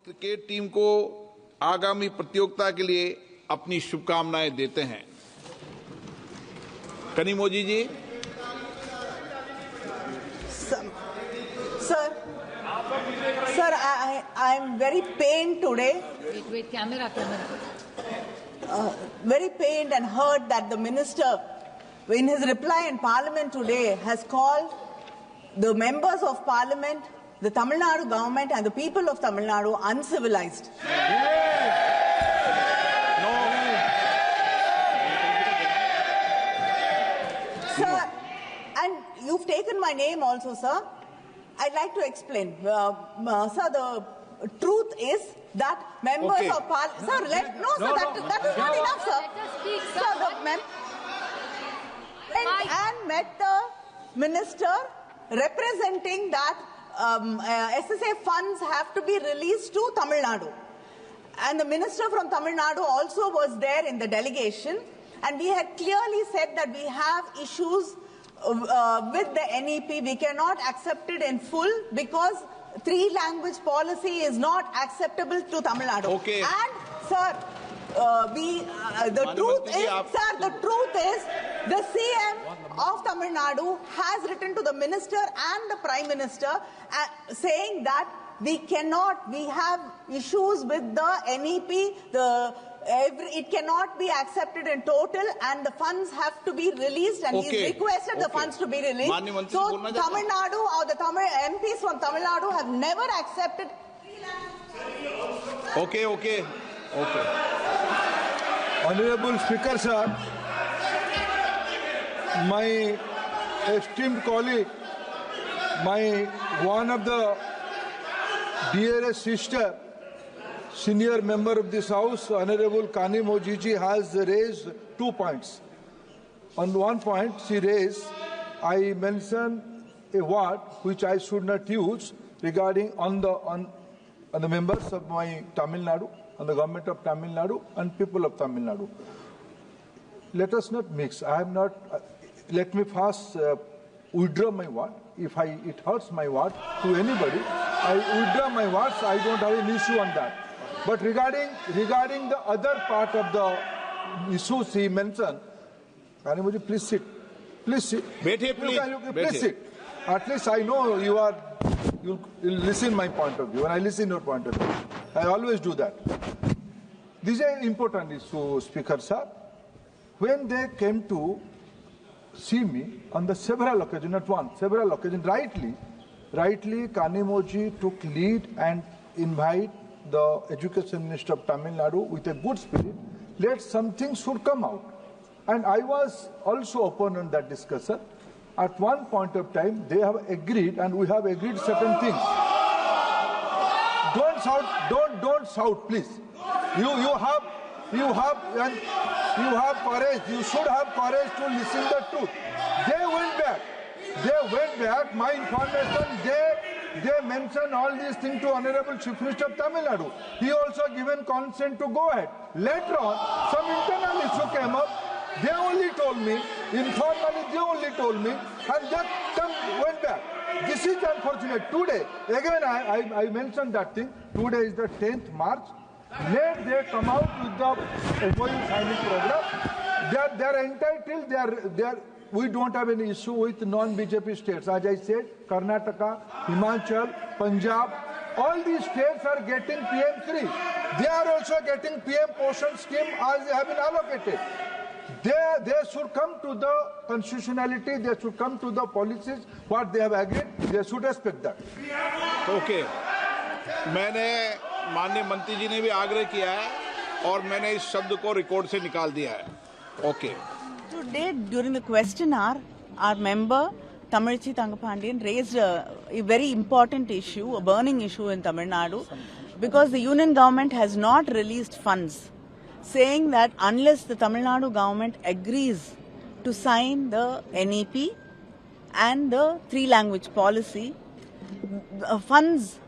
Cricket team को आगामी प्रतियोगिता के लिए अपनी शुभकामनाएं देते हैं। कनिमोझी जी। Sir, I am very pained today. Wait, camera. Very pained and hurt that the minister, in his reply in Parliament today, has called the members of Parliament, the Tamil Nadu government, and the people of Tamil Nadu uncivilized. Sir, and you've taken my name also, sir. I'd like to explain. Sir, the truth is that members of Parliament... Sir, that is not enough, sir. Let us speak, sir. Sir, and met the minister representing that SSA funds have to be released to Tamil Nadu. And the minister from Tamil Nadu also was there in the delegation. And we had clearly said that we have issues with the NEP. We cannot accept it in full because three-language policy is not acceptable to Tamil Nadu. Okay. And, sir, the truth is, the CM of Tamil Nadu has written to the minister and the Prime Minister saying that we have issues with the NEP, it cannot be accepted in total and the funds have to be released, and he's requested the funds to be released. So Tamil Nadu or the Tamil MPs from Tamil Nadu have never accepted. Okay. Honorable Speaker, sir, my esteemed colleague, one of the dearest sister, senior member of this House, Honorable Kanimozhi has raised 2 points. On one point, she raised, I mentioned a word which I should not use regarding on the members of my Tamil Nadu, on the government of Tamil Nadu and people of Tamil Nadu. Let us not mix. I am not. Let me first withdraw my word. If it hurts my word to anybody, I withdraw my words. I don't have an issue on that. But regarding the other part of the issues he mentioned, Kanimozhi, please sit. Please sit. Please sit. At least I know you'll listen my point of view, and I listen your point of view. I always do that. This is an important issue, Speaker sir. When they came to see me on the several occasions, not one, several occasions, rightly, Kanimozhi took lead and invite the Education Minister of Tamil Nadu with a good spirit. Let something should come out. And I was also open on that discussion. At one point of time, they have agreed, and we have agreed certain things. Don't shout, please. You have courage. You should have courage to listen the truth. They went back. My information, they mentioned all these things to Honorable Chief Minister of Tamil Nadu. He also given consent to go ahead. Later on, some internal issue came up. They only told me, informally and they went back. This is unfortunate. Today, again I mentioned that thing. Today is the 10th March. Let they come out with the MOU signing program. They are entitled. We don't have any issue with non-BJP states. As I said, Karnataka, Himachal, Punjab, all these states are getting PM3. They are also getting PM Poshan scheme as they have been allocated. They should come to the constitutionality, they should come to the policies, what they have agreed, they should respect that. Okay. मैंने माननीय मंत्री जी ने भी आग्रह किया है और मैंने इस शब्द को रिकॉर्ड से निकाल दिया है. Okay. Today, during the question hour, our member Tamilchi Thangapandian raised a very important issue, a burning issue in Tamil Nadu, because the union government has not released funds, saying that unless the Tamil Nadu government agrees to sign the NEP and the three-language policy, funds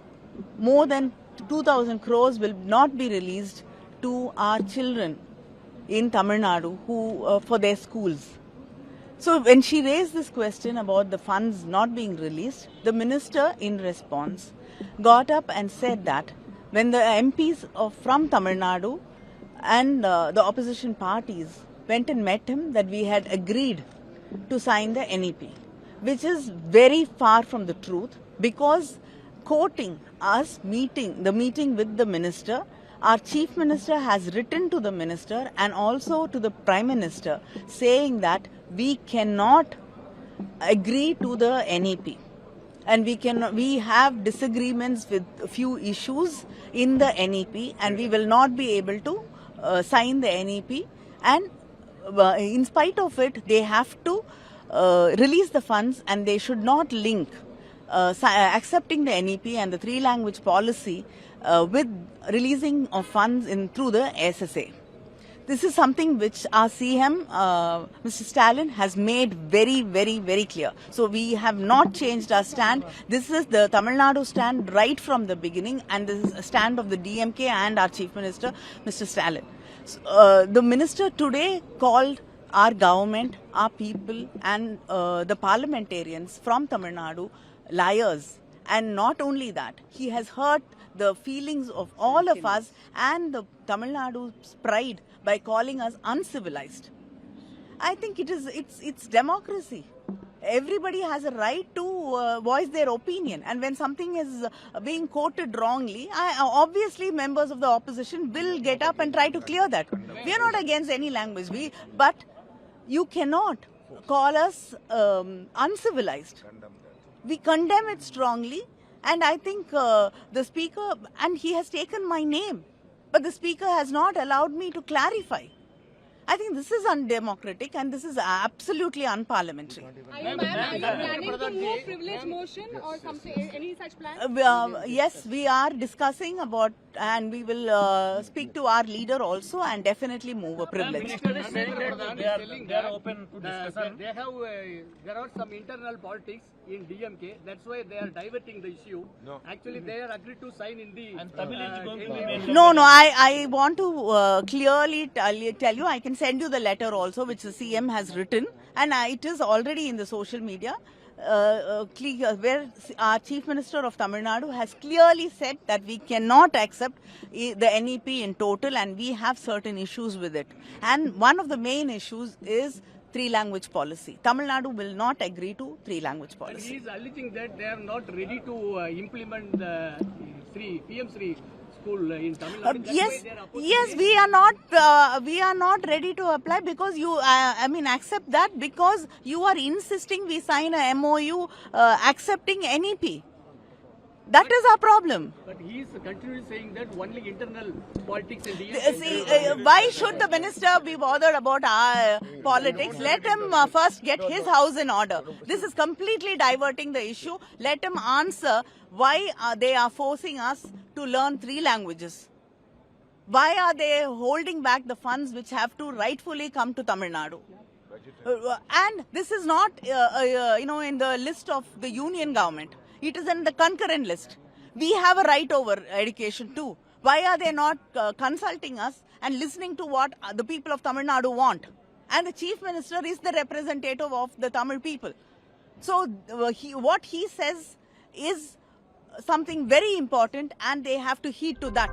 more than 2,000 crores will not be released to our children in Tamil Nadu for their schools. So when she raised this question about the funds not being released, the minister in response got up and said that when the MPs from Tamil Nadu and the opposition parties went and met him, that we had agreed to sign the NEP, which is very far from the truth, because quoting us the meeting with the minister, our chief minister has written to the minister and also to the prime minister saying that we cannot agree to the NEP. And we have disagreements with a few issues in the NEP, and we will not be able to sign the NEP. And in spite of it, they have to release the funds, and they should not link accepting the NEP and the three-language policy with releasing of funds through the SSA. This is something which our CM, Mr. Stalin, has made very, very, very clear. So we have not changed our stand. This is the Tamil Nadu stand right from the beginning, and this is a stand of the DMK and our Chief Minister, Mr. Stalin. So, the minister today called our government, our people, and the parliamentarians from Tamil Nadu liars. And not only that, he has hurt the feelings of all of us and the Tamil Nadu's pride by calling us uncivilized. I think it's democracy. Everybody has a right to voice their opinion, and when something is being quoted wrongly, obviously members of the opposition will get up and try to clear that. We are not against any language, but you cannot call us uncivilized. We condemn it strongly, and I think the speaker, and he has taken my name, but the speaker has not allowed me to clarify. I think this is undemocratic, and this is absolutely unparliamentary. Are you planning to move privilege motion or something? Any such plan? Yes, we are discussing about, and we will speak to our leader also, and definitely move a privilege. Minister is saying that they are open to discussion. There are some internal politics in DMK. That's why they are diverting the issue. No. Actually, they are agreed to sign in the. And Tamil is going to be. No. I want to clearly tell you. I can send you the letter also, which the CM has written, and it is already in the social media. Where our Chief Minister of Tamil Nadu has clearly said that we cannot accept the NEP in total, and we have certain issues with it. And one of the main issues is three-language policy. Tamil Nadu will not agree to three-language policy. He is alleging that they are not ready to implement the PM3 school in Tamil Nadu. Yes, we are not ready to apply, because you, accept that, because you are insisting we sign a MOU accepting NEP. That is our problem. But he is continually saying that only internal politics in DMK. Why should the minister be bothered about our politics? Let him first get his house in order. This is completely diverting the issue. Let him answer why they are forcing us to learn 3 languages. Why are they holding back the funds which have to rightfully come to Tamil Nadu? And this is not, in the list of the union government. It is in the concurrent list. We have a right over education too. Why are they not consulting us and listening to what the people of Tamil Nadu want? And the Chief Minister is the representative of the Tamil people. So what he says is something very important, and they have to heed to that.